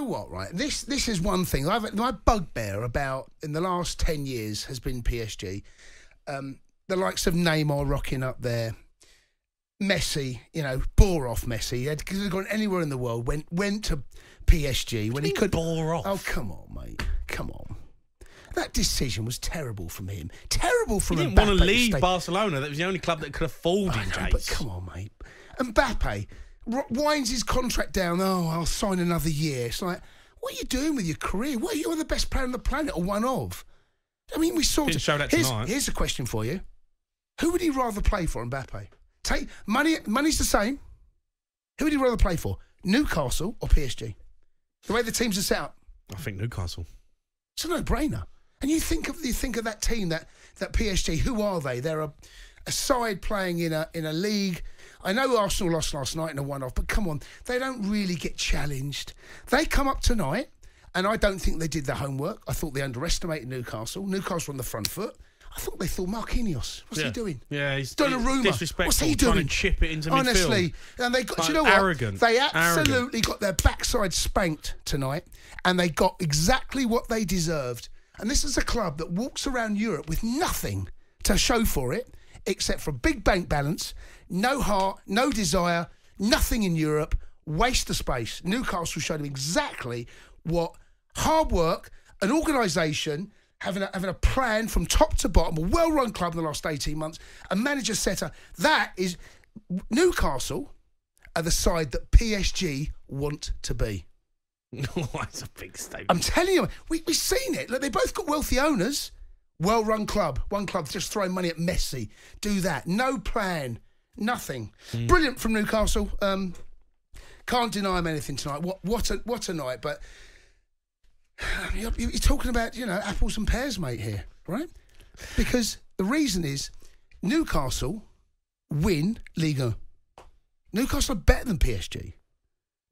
know what, right? This is one thing. My bugbear about, in the last 10 years, has been PSG. The likes of Neymar rocking up there. Messi, bore off Messi. He could have gone anywhere in the world, went to PSG when he could. Bore off? Oh, come on, mate. Come on. That decision was terrible from him. Terrible from Mbappé. He didn't want to leave Barcelona. That was the only club that could afford him, Jace. But come on, mate. Mbappé winds his contract down. Oh, I'll sign another year. It's like, what are you doing with your career? What, you're the best player on the planet, or one of. I mean, we saw. Didn't show that tonight. Here's a question for you: who would he rather play for, Mbappé? Take money's the same. Who would he rather play for, Newcastle or PSG? The way the teams are set up. I think Newcastle. It's a no-brainer. And you think of that team, that PSG. Who are they? They're a side playing in a league. I know Arsenal lost last night in a one-off, but come on, they don't really get challenged. They come up tonight, and I don't think they did their homework. I thought they underestimated Newcastle. Newcastle on the front foot. I thought they thought Marquinhos. What's he doing? Yeah, he's Donnarumma. Disrespectful. What's he doing? Trying to chip it into midfield. Honestly, and they got. Like, do you know what? arrogant. They absolutely got their backside spanked tonight, and they got exactly what they deserved. And this is a club that walks around Europe with nothing to show for it, except for a big bank balance, no heart, no desire, nothing in Europe, waste of space. Newcastle showed them exactly what hard work, an organisation, having a plan from top to bottom, a well-run club in the last 18 months, a manager setter. That is, Newcastle are the side that PSG want to be. That's a big statement. I'm telling you, we've seen it. Look, they both got wealthy owners. Well-run club. One club just throwing money at Messi. Do that. No plan. Nothing. Brilliant from Newcastle. Can't deny him anything tonight. What a night. But you're talking about, apples and pears, mate, here, right? Because the reason is Newcastle win Ligue 1. Newcastle are better than PSG.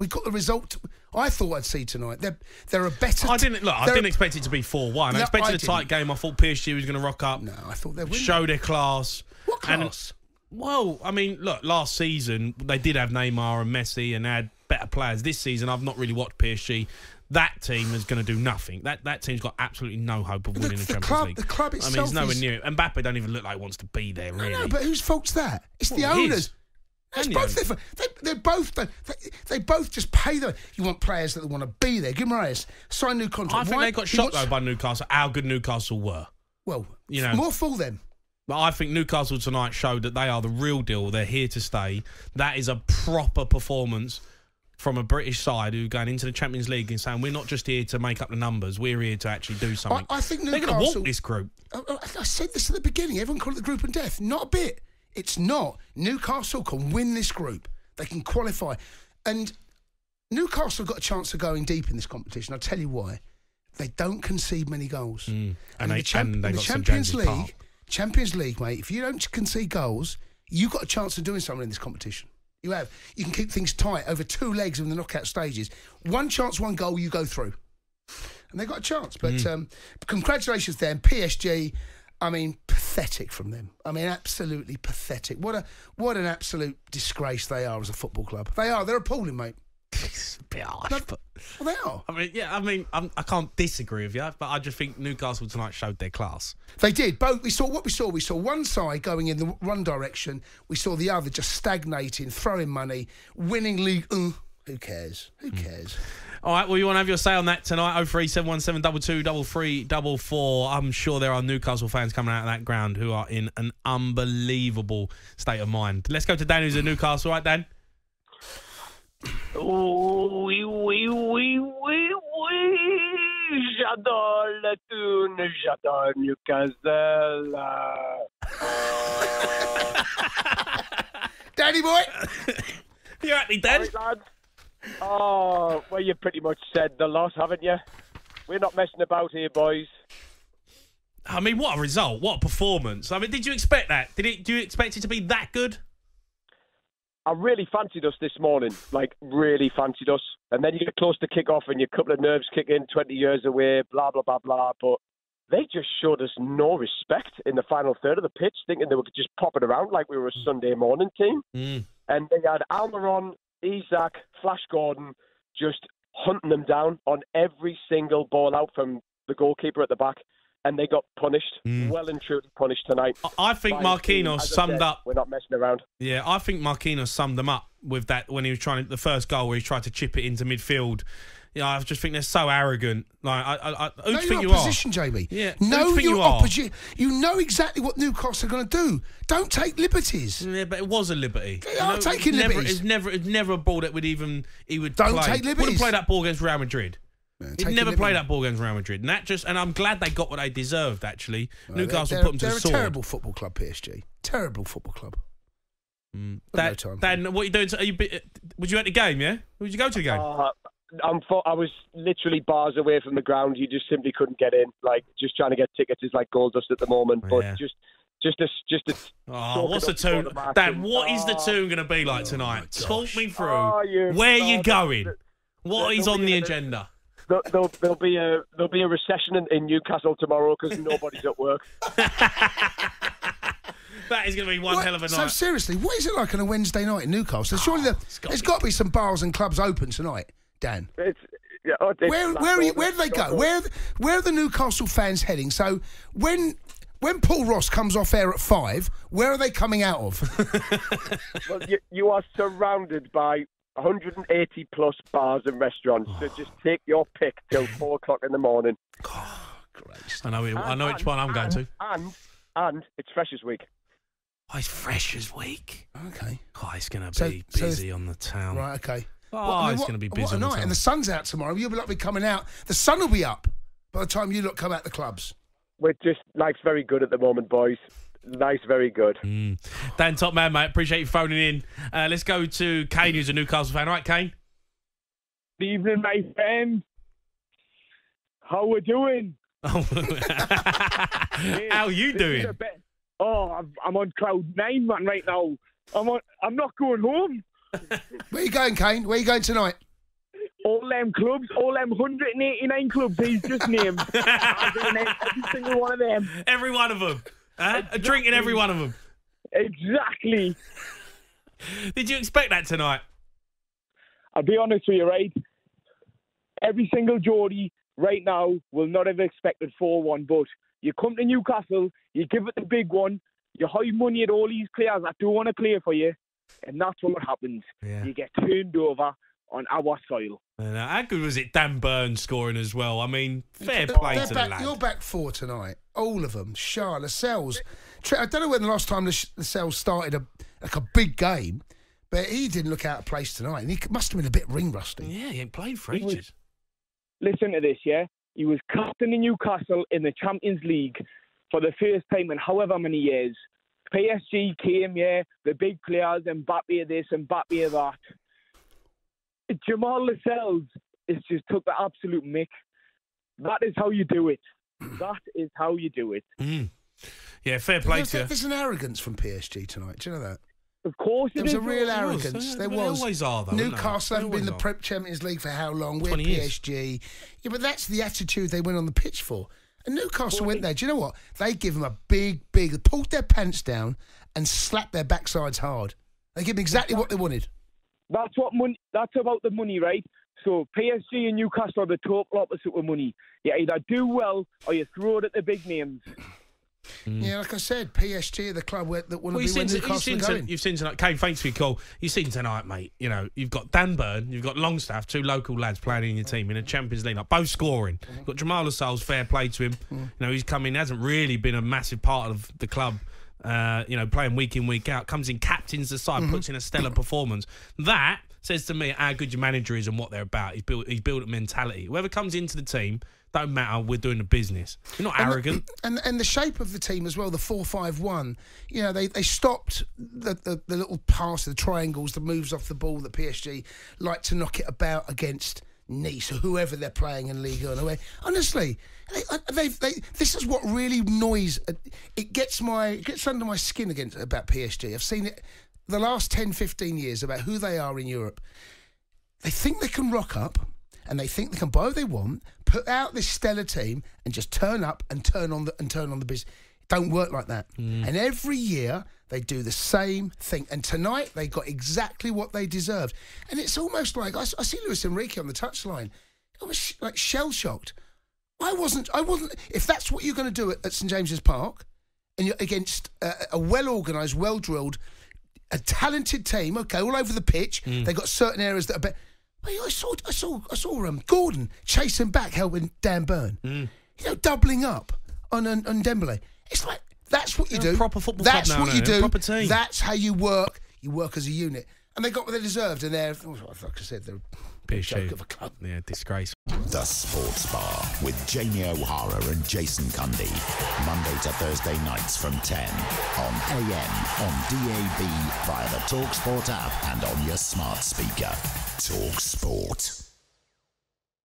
We got the result I thought I'd see tonight. They're a better. I didn't expect it to be 4-1. I expected a tight game. I thought PSG was going to rock up. No, I thought they'd win. Show their class. What class? Well, I mean, look, last season they did have Neymar and Messi and had better players. This season, I've not really watched PSG. That team is going to do nothing. That team's got absolutely no hope of winning the Champions League. The club itself. I mean, it's nowhere near it. Mbappe don't even look like he wants to be there, really. No, but whose fault's that? It's the owners. It's both. They both just pay them. You want players that want to be there. Guimaraes sign new contract. I think they got shot though by Newcastle. How good Newcastle were. Well, more fool them. But I think Newcastle tonight showed that they are the real deal. They're here to stay. That is a proper performance from a British side who are going into the Champions League and saying we're not just here to make up the numbers. We're here to actually do something. I think Newcastle. They're going to walk this group. I said this at the beginning. Everyone called it the group of death. Not a bit. It's not. Newcastle can win this group. They can qualify. And Newcastle got a chance of going deep in this competition. I'll tell you why. They don't concede many goals. And the Champions League, mate, if you don't concede goals, you've got a chance of doing something in this competition. You have. You can keep things tight over 2 legs in the knockout stages. 1 chance, 1 goal, you go through. And they got a chance. But congratulations to them. PSG, I mean, pathetic from them. I mean, absolutely pathetic. What an absolute disgrace they are as a football club. They are. They're appalling, mate. It's a bit harsh, but well, they are. I can't disagree with you, but I just think Newcastle tonight showed their class. They did. Both. We saw what we saw. We saw one side going in the one direction. We saw the other just stagnating, throwing money, winning League 1. Who cares? Who cares? All right, well, you want to have your say on that tonight? 03717 223344. I'm sure there are Newcastle fans coming out of that ground who are in an unbelievable state of mind. Let's go to Dan, who's in Newcastle. Right, Dan? Oui. J'adore le tune, j'adore Newcastle. Danny boy! You happy, Dan? Sorry, lads. Oh, well, you pretty much said the lot, haven't you? We're not messing about here, boys. I mean, what a result. What a performance. I mean, did you expect that? Do you expect it to be that good? I really fancied us this morning. Like, really fancied us. And then you get close to kick-off and your couple of nerves kick in, 20 years away, blah, blah, blah, blah. But they just showed us no respect in the final third of the pitch, thinking they were just popping around like we were a Sunday morning team. And they had Almiron, Isak, Flash Gordon, just hunting them down on every single ball out from the goalkeeper at the back. And they got punished, well and truly punished tonight. I think Marquinhos summed up. We're not messing around. Yeah, I think Marquinhos summed them up with that when he was trying the first goal where he tried to chip it into midfield. You know, I just think they're so arrogant. Like, who do you think you are? Position, Jamie. Yeah, know your opposition. You know exactly what Newcastle are going to do. Don't take liberties. Yeah, but it was a liberty. They are taking liberties. It's never a ball that he would Don't play. take liberties. Wouldn't play that ball against Real Madrid. He'd never played that ball against Real Madrid, and I'm glad they got what they deserved. Actually, Newcastle put them to the sword. They're a terrible football club, PSG. Terrible football club. Dan, what are you doing? Was you at the game? Yeah, would you go to the game? I was literally bars away from the ground. You just simply couldn't get in. Like, just trying to get tickets is like gold dust at the moment. But just a. Oh, what's the tune, Dan? What is the tune going to be like tonight? Talk me through. Where are you going? What is on the agenda? There'll be a recession in Newcastle tomorrow because nobody's at work. That is going to be one hell of a night. So seriously, what is it like on a Wednesday night in Newcastle? Surely there's got to be some bars and clubs open tonight, Dan. Where do they go? Where are the Newcastle fans heading? So when Paul Ross comes off air at 5, where are they coming out of? Well, you are surrounded by 180 plus bars and restaurants. So just take your pick till 4 o'clock in the morning. Oh, Christ. I know which one I'm going to. And it's Freshers Week. Oh, it's Freshers Week. Okay. Oh, it's going to be busy on the town. Right, okay. It's going to be busy on the town. And the sun's out tomorrow. You'll be coming out. The sun will be up by the time you come out the clubs. Life's very good at the moment, boys. Nice, very good. Dan, top man, mate. Appreciate you phoning in. Let's go to Kane, who's a Newcastle fan. All right, Kane? Good evening, my friend. How we doing? How are you doing? I'm on cloud 9, man, right now. I'm not going home. Where are you going, Kane? Where are you going tonight? All them clubs, all them 189 clubs he's just named. I'm going to name every single one of them. Every one of them. Exactly. A drink in every one of them. Exactly. Did you expect that tonight? I'll be honest with you, right? Every single Geordie right now will not have expected 4-1, but you come to Newcastle, you give it the big one, you hide money at all these players that don't want to play for you, and that's what happens. Yeah. You get turned over on our soil. How good was it Dan Burns scoring as well? I mean, fair play to the lad. You're back 4 tonight. All of them. Shah, Lascelles. I don't know when the last time Lascelles started a big game, but he didn't look out of place tonight. And he must have been a bit ring rusty. Yeah, he ain't played for ages. Listen to this, yeah? He was captain in Newcastle in the Champions League for the first time in however many years. PSG came, yeah, the big players, Mbappé this, Mbappé that. Jamal Lascelles just took the absolute mick. That is how you do it. That is how you do it. Yeah, fair play to you. There's an arrogance from PSG tonight. Do you know that? Of course it is. There was a real arrogance. There was. They always are, though. Newcastle haven't been in the Champions League for how long? We're 20 PSG. years. Yeah, but that's the attitude they went on the pitch for. And Newcastle went there. Do you know what? They give them a big, they pulled their pants down and slapped their backsides hard. They give them exactly what they wanted. That's about the money, right? So PSG and Newcastle are the total opposite with money. You either do well or you throw it at the big names. Yeah, like I said, PSG are the club that want to be when Newcastle are going. You've seen tonight. Kane, thanks for your call. You've seen tonight, mate. You know, you've got Dan Burn, you've got Longstaff, 2 local lads playing in your team in a Champions League, like, both scoring. You've got Jamal Lascelles, fair play to him. You know, he's come in, hasn't really been a massive part of the club. You know, playing week in, week out, comes in, captains the side, puts in a stellar performance. That says to me how good your manager is and what they're about. He's built a mentality. Whoever comes into the team, don't matter, we're doing the business. You're not arrogant. And the shape of the team as well, the 4-5-1. You know, they stopped the little pass, the triangles, the moves off the ball that PSG like to knock it about against Nice or whoever they're playing in Ligue 1. Honestly, this is what really annoys. It gets under my skin about PSG. I've seen it the last 10, 15 years about who they are in Europe. They think they can rock up and they think they can buy what they want, put out this stellar team and just turn up and turn on the business. don't work like that. And every year they do the same thing. And tonight they got exactly what they deserved. And it's almost like I see Luis Enrique on the touchline. I was like shell shocked. I wasn't. If that's what you're going to do at St James's Park, and you're against a well organised, well drilled, a talented team, okay, all over the pitch. They got certain areas that are. I saw Gordon chasing back, helping Dan Burn. Doubling up on Dembele. It's like that's what you do. Proper football that's club now, what you do. Proper team. That's how you work. You work as a unit, and they got what they deserved. And they're, like I said, they're a joke of a club. Yeah, disgrace. The Sports Bar with Jamie O'Hara and Jason Cundy. Monday to Thursday nights from 10 on AM, on DAB, via the talkSPORT app and on your smart speaker. talkSPORT.